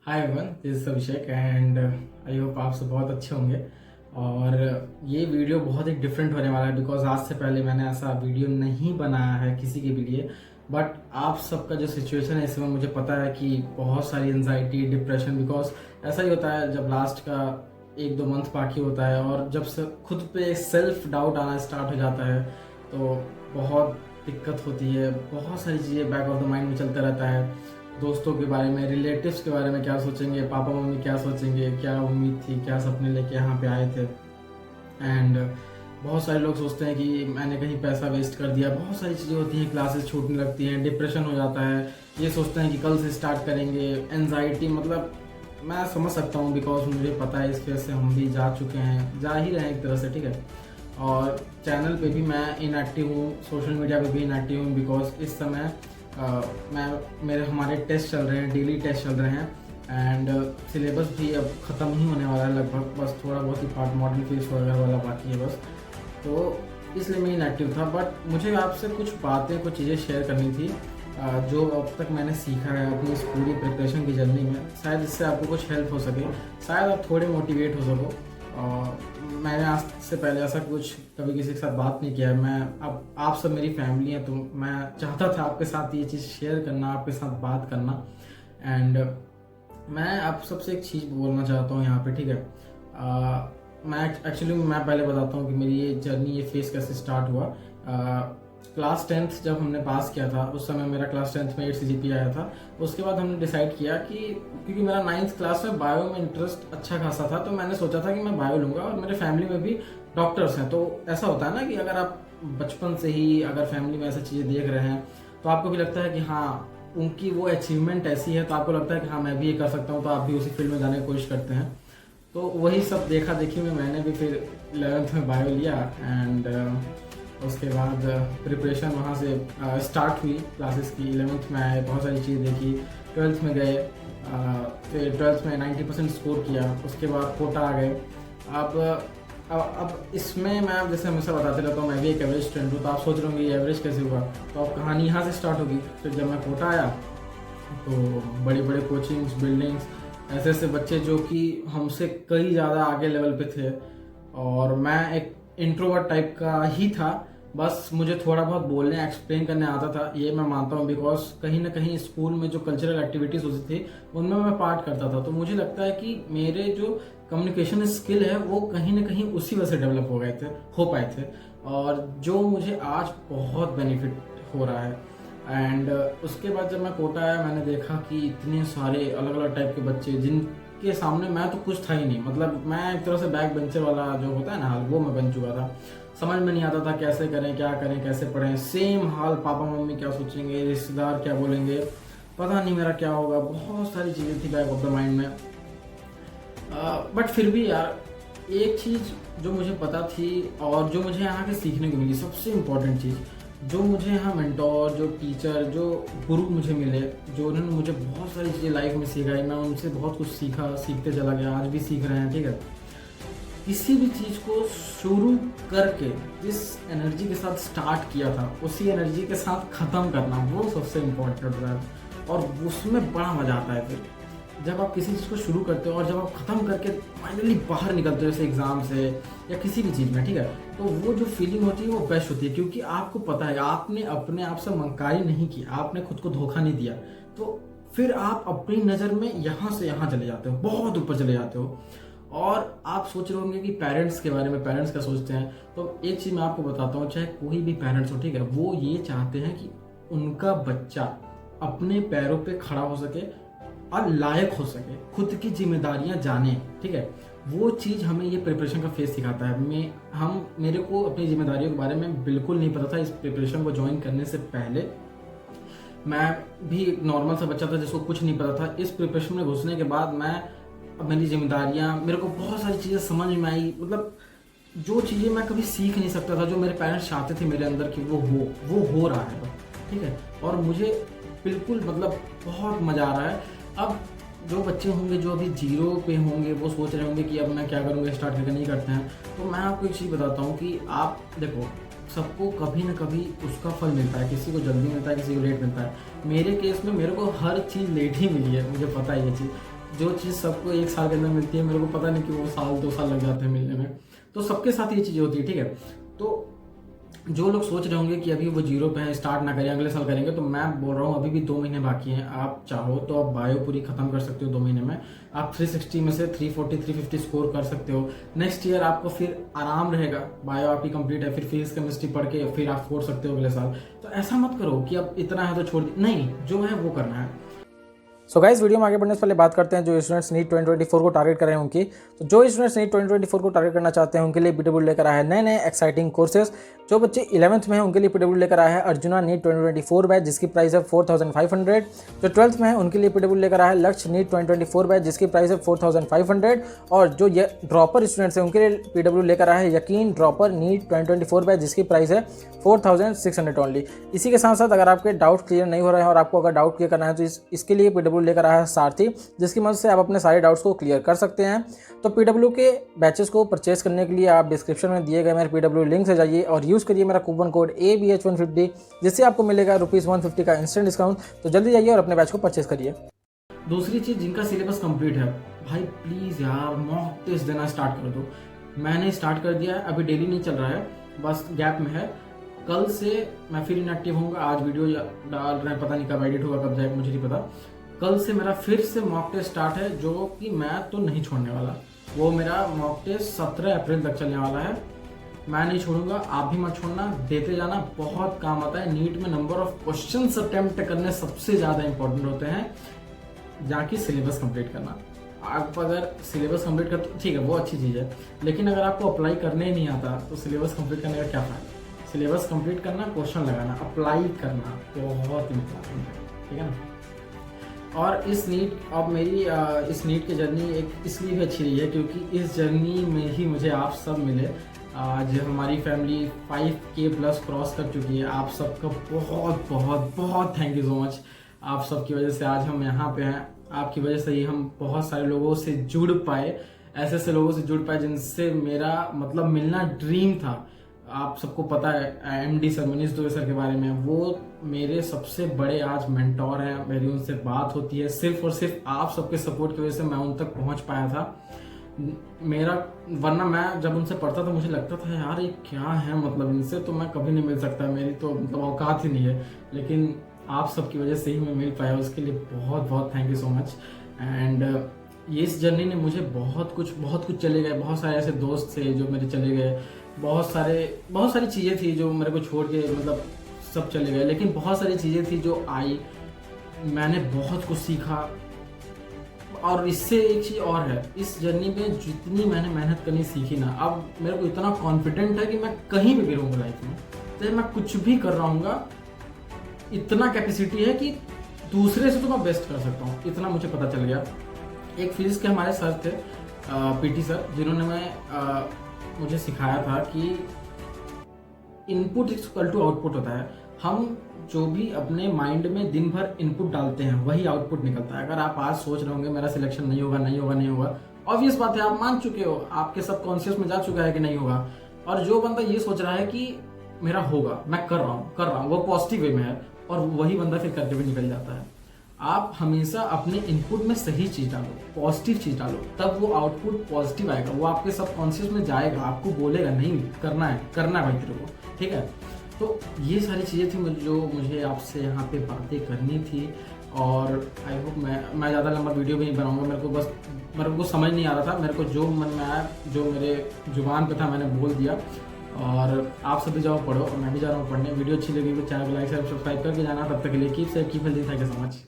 Hi everyone, this is Abhishek and I hope आप सब बहुत अच्छे होंगे। और ये वीडियो बहुत ही डिफरेंट होने वाला है बिकॉज आज से पहले मैंने ऐसा वीडियो नहीं बनाया है किसी के भी लिए। बट आप सबका जो सिचुएशन है इसमें मुझे पता है कि बहुत सारी एनजाइटी, डिप्रेशन, बिकॉज ऐसा ही होता है जब लास्ट का 1-2 मंथ बाकी होता है और जब से खुद पे सेल्फ डाउट आना स्टार्ट हो जाता है तो बहुत दिक्कत होती है। बहुत सारी चीज़ें बैक ऑफ द माइंड में चलता रहता है। दोस्तों के बारे में, रिलेटिव्स के बारे में क्या सोचेंगे, पापा मम्मी क्या सोचेंगे, क्या उम्मीद थी, क्या सपने लेके यहाँ पे आए थे। एंड बहुत सारे लोग सोचते हैं कि मैंने कहीं पैसा वेस्ट कर दिया। बहुत सारी चीज़ें होती हैं, क्लासेस छूटने लगती हैं, डिप्रेशन हो जाता है। ये सोचते हैं कि कल से स्टार्ट करेंगे। एनजाइटी, मतलब मैं समझ सकता हूँ बिकॉज मुझे पता है, इस फेज से हम भी जा चुके हैं, जा ही रहे हैं एक तरह से, ठीक है। और चैनल पे भी मैं इनएक्टिव हूँ, सोशल मीडिया पे भी इनएक्टिव हूँ बिकॉज इस समय हमारे टेस्ट चल रहे हैं, डेली टेस्ट चल रहे हैं। एंड सिलेबस भी अब ख़त्म ही होने वाला है लगभग, बस थोड़ा बहुत ही पार्ट मॉडर्न फेस वगैरह वाला बाकी है बस। तो इसलिए मैं इनएक्टिव था। बट मुझे आपसे कुछ बातें, कुछ चीज़ें शेयर करनी थी जो अब तक मैंने सीखा है अपनी इस पूरी प्रिपरेशन की जर्नी में। शायद इससे आपको कुछ हेल्प हो सके, शायद आप थोड़े मोटिवेट हो सको। और मैंने आज से पहले ऐसा कुछ कभी किसी के साथ बात नहीं किया है। मैं अब आप सब मेरी फैमिली है तो मैं चाहता था आपके साथ ये चीज़ शेयर करना, आपके साथ बात करना। एंड मैं आप सबसे एक चीज़ बोलना चाहता हूँ यहाँ पे, ठीक है। मैं पहले बताता हूँ कि मेरी ये जर्नी, ये फेस कैसे स्टार्ट हुआ। क्लास 10th जब हमने पास किया था उस समय मेरा क्लास 10th में 8 CGPA आया था। उसके बाद हमने डिसाइड किया कि क्योंकि मेरा 9th क्लास में बायो में इंटरेस्ट अच्छा खासा था तो मैंने सोचा था कि मैं बायो लूँगा। और मेरे फैमिली में भी डॉक्टर्स हैं, तो ऐसा होता है ना कि अगर आप बचपन से ही अगर फैमिली में ऐसी चीज़ें देख रहे हैं तो आपको भी लगता है कि हाँ, उनकी वो अचीवमेंट ऐसी है तो आपको लगता है कि हाँ मैं भी ये कर सकता हूँ, तो आप भी उसी फील्ड में जाने की कोशिश करते हैं। तो वही सब देखा देखी में मैंने भी फिर 11th में बायो लिया। एंड उसके बाद प्रिपरेशन वहाँ से स्टार्ट हुई क्लासेस की। 11th में आए, बहुत सारी चीज़ देखी। 12th में गए, फिर 12th में 90% स्कोर किया। उसके बाद कोटा आ गए। अब इसमें मैं जैसे हमेशा बताते रहता हूँ, मैं भी एक एवरेज स्टूडेंट हूँ। तो आप सोच रहे होंगे ये एवरेज कैसे हुआ, तो अब कहानी यहाँ से स्टार्ट होगी। फिर जब मैं कोटा आया तो बड़े बड़े कोचिंग्स, बिल्डिंग्स, ऐसे ऐसे बच्चे जो कि हमसे कई ज़्यादा आगे लेवल पे थे। और मैं एक इंट्रोवर्ट टाइप का ही था, बस मुझे थोड़ा बहुत बोलने, एक्सप्लेन करने आता था, ये मैं मानता हूँ। बिकॉज कहीं ना कहीं स्कूल में जो कल्चरल एक्टिविटीज़ होती थी उनमें मैं पार्ट करता था। तो मुझे लगता है कि मेरे जो कम्युनिकेशन स्किल है वो कहीं ना कहीं उसी वजह से डेवलप हो पाए थे। और जो मुझे आज बहुत बेनिफिट हो रहा है। एंड उसके बाद जब मैं कोटा आया मैंने देखा कि इतने सारे अलग अलग टाइप के बच्चे जिनके सामने मैं तो कुछ था ही नहीं। मतलब मैं एक तरह से बैक बेंचर वाला जो होता है ना हाल, वो मैं बन चुका था। समझ में नहीं आता था कैसे करें, क्या करें, कैसे पढ़ें। सेम हाल, पापा मम्मी क्या सोचेंगे, रिश्तेदार क्या बोलेंगे, पता नहीं मेरा क्या होगा। बहुत सारी चीज़ें थी बैक ऑफ द माइंड में। बट फिर भी यार, एक चीज़ जो मुझे पता थी और जो मुझे यहाँ के सीखने को मिली, सबसे इम्पोर्टेंट चीज़ जो मुझे यहाँ मेंटोर, जो टीचर, जो गुरु मुझे मिले, जो उन्होंने मुझे बहुत सारी चीज़ें लाइफ में सिखाई, मैं उनसे बहुत कुछ सीखा, सीखते चला गया, आज भी सीख रहे हैं, ठीक है। किसी भी चीज़ को शुरू करके जिस एनर्जी के साथ स्टार्ट किया था उसी एनर्जी के साथ ख़त्म करना, वो सबसे इम्पोर्टेंट होता है। और उसमें बड़ा मज़ा आता है फिर जब आप किसी चीज़ को शुरू करते हो और जब आप ख़त्म करके फाइनली बाहर निकलते हो, जैसे एग्ज़ाम से या किसी भी चीज़ में, ठीक है। तो वो जो फीलिंग होती है वो बेस्ट होती है, क्योंकि आपको पता है आपने अपने आप से मंकारी नहीं की, आपने खुद को धोखा नहीं दिया। तो फिर आप अपनी नज़र में यहाँ से यहाँ चले जाते हो, बहुत ऊपर चले जाते हो। और आप सोच रहे होंगे कि पेरेंट्स के बारे में, पेरेंट्स क्या सोचते हैं। तो एक चीज़ मैं आपको बताता हूँ, चाहे कोई भी पेरेंट्स हो, ठीक है, वो ये चाहते हैं कि उनका बच्चा अपने पैरों पे खड़ा हो सके और लायक हो सके, खुद की जिम्मेदारियां जाने, ठीक है। वो चीज़ हमें ये प्रिपरेशन का फेस सिखाता है। मेरे को अपनी जिम्मेदारियों के बारे में बिल्कुल नहीं पता था। इस प्रिपरेशन को ज्वाइन करने से पहले मैं भी एक नॉर्मल सा बच्चा था जिसको कुछ नहीं पता था। इस प्रिपरेशन में घुसने के बाद मेरी जिम्मेदारियां, मेरे को बहुत सारी चीज़ें समझ में आई। मतलब जो चीज़ें मैं कभी सीख नहीं सकता था, जो मेरे पेरेंट्स चाहते थे मेरे अंदर कि वो हो रहा है, ठीक है। और मुझे बिल्कुल, मतलब बहुत मज़ा आ रहा है। अब जो बच्चे होंगे जो अभी जीरो पे होंगे वो सोच रहे होंगे कि अब मैं क्या करूँगा, स्टार्ट करके नहीं करते हैं। तो मैं आपको एक चीज़ बताता हूँ कि आप देखो, सबको कभी ना कभी उसका फल मिलता है। किसी को जल्दी मिलता है, किसी को लेट मिलता है। मेरे केस में मेरे को हर चीज़ लेट ही मिली है, मुझे पता है ये चीज़। जो चीज़ सबको 1 साल के अंदर मिलती है, मेरे को पता नहीं कि वो साल 2 साल लग जाते हैं मिलने में। तो सबके साथ ये चीज़ें होती है, ठीक है। तो जो लोग सोच रहे होंगे कि अभी वो जीरो पे हैं, स्टार्ट ना करें, अगले साल करेंगे, तो मैं बोल रहा हूँ अभी भी 2 महीने बाकी हैं। आप चाहो तो आप बायो पूरी खत्म कर सकते हो 2 महीने में। आप 360 में से 340 350 स्कोर कर सकते हो। नेक्स्ट ईयर आपको फिर आराम रहेगा, बायो आपकी कंप्लीट है, फिर फिजिक्स केमिस्ट्री पढ़ के फिर आप छोड़ सकते हो अगले साल। तो ऐसा मत करो कि अब इतना है तो छोड़ नहीं, जो है वो करना है। सो गाइस, वीडियो में आगे बढ़ने से पहले बात करते हैं जो स्टूडेंट्स नीट 2024 को टारगेट कर रहे हैं उनकी। तो जो स्टूडेंट्स नीट 2024 को टारगेट करना चाहते हैं उनके लिए पीडब्ल्यू लेकर आया है नए नए एक्साइटिंग कोर्सेज। जो बच्चे 11th में हैं उनके लिए पीडब्ल्यू लेकर आया है अर्जुना नीट 2024 बैच जिसकी प्राइस है 4500। जो 12th में है उनके लिए पीडब्ल्यू लेकर आया है लक्ष्य नीट 2024 बैच जिसकी प्राइस है 4500। और जो ये ड्रॉपर स्टूडेंट्स हैं उनके लिए पीडब्ल्यू लेकर आया है यकीन ड्रॉपर नीट 2024 बैच जिसकी प्राइस है 4600 ओनली। इसी के साथ साथ अगर आपके डाउट क्लियर नहीं हो रहे हैं और आपको अगर डाउट क्लियर करना है तो इसके लिए पीडब्ल्यू लेकर आया है सारथी, जिसकी मदद से आप अपने सारे डाउट्स को क्लियर कर सकते हैं। तो पीडब्ल्यू के बैचेस को परचेस करने के लिए आप डिस्क्रिप्शन में दिए गए मेरे पीडब्ल्यू लिंक से जाइए और यूज़ करिए मेरा कूपन कोड ABH150 जिससे आपको मिलेगा ₹150 का इंस्टेंट डिस्काउंट। तो जल्दी जाइए और अपने बैच को परचेस करिए। दूसरी चीज़, जिनका सिलेबस कंप्लीट है, भाई प्लीज़ यार मॉक टेस्ट देना स्टार्ट कर दो। मैंने स्टार्ट कर दिया है, अभी डेली नहीं चल रहा है, बस गैप में है। कल से मैं फिर इनएक्टिव होऊंगा। आज वीडियो डाल रहे हैं, पता नहीं कब एडिट होगा, कब जाएगा मुझे नहीं पता। कल से मेरा फिर से मॉक टेस्ट स्टार्ट है, जो कि मैं तो नहीं छोड़ने वाला। वो मेरा मॉक टेस्ट 17 अप्रैल तक चलने वाला है। मैं नहीं छोड़ूंगा, आप भी मत छोड़ना, देते जाना, बहुत काम आता है। नीट में नंबर ऑफ क्वेश्चंस अटेम्प्ट करने सबसे ज़्यादा इंपॉर्टेंट होते हैं, जाके सिलेबस कंप्लीट करना। आप अगर सिलेबस कंप्लीट कर तो ठीक है, वो अच्छी चीज़ है, लेकिन अगर आपको अप्लाई करने ही नहीं आता तो सिलेबस कंप्लीट करने का क्या फ़ायदा। सिलेबस कंप्लीट करना, क्वेश्चन लगाना, अप्लाई करना बहुत इंपॉर्टेंट है, ठीक है ना। और इस नीट, अब मेरी इस नीट की जर्नी एक इसलिए भी अच्छी रही है क्योंकि इस जर्नी में ही मुझे आप सब मिले। आज हमारी फैमिली 5K प्लस क्रॉस कर चुकी है। आप सबका बहुत बहुत बहुत थैंक यू सो मच। आप सबकी वजह से आज हम यहाँ पे हैं। आपकी वजह से ही हम बहुत सारे लोगों से जुड़ पाए, ऐसे ऐसे लोगों से जुड़ पाए जिनसे मेरा मतलब मिलना ड्रीम था। आप सबको पता है MD sir, Manish Dubey sir के बारे में, वो मेरे सबसे बड़े आज मेंटोर हैं। मेरी उनसे बात होती है सिर्फ और सिर्फ आप सबके सपोर्ट की वजह से मैं उन तक पहुंच पाया था। मेरा वरना मैं जब उनसे पढ़ता था मुझे लगता था यार ये क्या है, मतलब इनसे तो मैं कभी नहीं मिल सकता, मेरी तो मतलब औकात ही नहीं है। लेकिन आप सबकी वजह से ही मैं मिल पाया, उसके लिए बहुत बहुत thank you so much. And ये इस जर्नी ने मुझे बहुत कुछ चले गए, बहुत सारे ऐसे दोस्त थे जो मेरे चले गए, बहुत सारी चीज़ें थी जो मेरे को छोड़ के मतलब सब चले गए, लेकिन बहुत सारी चीज़ें थी जो आई, मैंने बहुत कुछ सीखा। और इससे एक चीज़ और है, इस जर्नी में जितनी मैंने मेहनत करनी सीखी ना, अब मेरे को इतना कॉन्फिडेंट है कि मैं कहीं भी रहूँगा लाइफ में, तो मैं कुछ भी कर रहा हूँगा, इतना कैपेसिटी है कि दूसरे से तो मैं बेस्ट कर सकता हूँ, इतना मुझे पता चल गया। एक फिजिक्स के हमारे सर थे PT सर, जिन्होंने मुझे सिखाया था कि इनपुट इक्वल टू आउटपुट होता है। हम जो भी अपने माइंड में दिन भर इनपुट डालते हैं वही आउटपुट निकलता है। अगर आप आज सोच रहे होंगे मेरा सिलेक्शन नहीं होगा, ऑब्वियस बात है, आप मान चुके हो, आपके सब कॉन्शियस में जा चुका है कि नहीं होगा। और जो बंदा ये सोच रहा है कि मेरा होगा, मैं कर रहा हूँ, वो पॉजिटिव वे में है, और वही बंदा फिर करके भी निकल जाता है। आप हमेशा अपने इनपुट में सही चीज डालो, पॉजिटिव चीज डालो, तब वो आउटपुट पॉजिटिव आएगा, वो आपके सबकॉन्शियस में जाएगा, आपको बोलेगा नहीं करना है भाई तेरे को, ठीक है। तो ये सारी चीज़ें थी जो मुझे आपसे यहाँ पे बातें करनी थी। और आई होप मैं ज़्यादा लंबा वीडियो भी नहीं बनाऊंगा, मेरे को समझ नहीं आ रहा था, मेरे को जो मन में आया, जो मेरे जुबान पे था मैंने बोल दिया। और आप सभी जाओ पढ़ो और मैं भी जा रहा हूँ पढ़ने। वीडियो अच्छी लगी तो चैनल को लाइक सब्सक्राइब करके जाना। तब तक के लिए keep safe, keep healthy, thank you so much.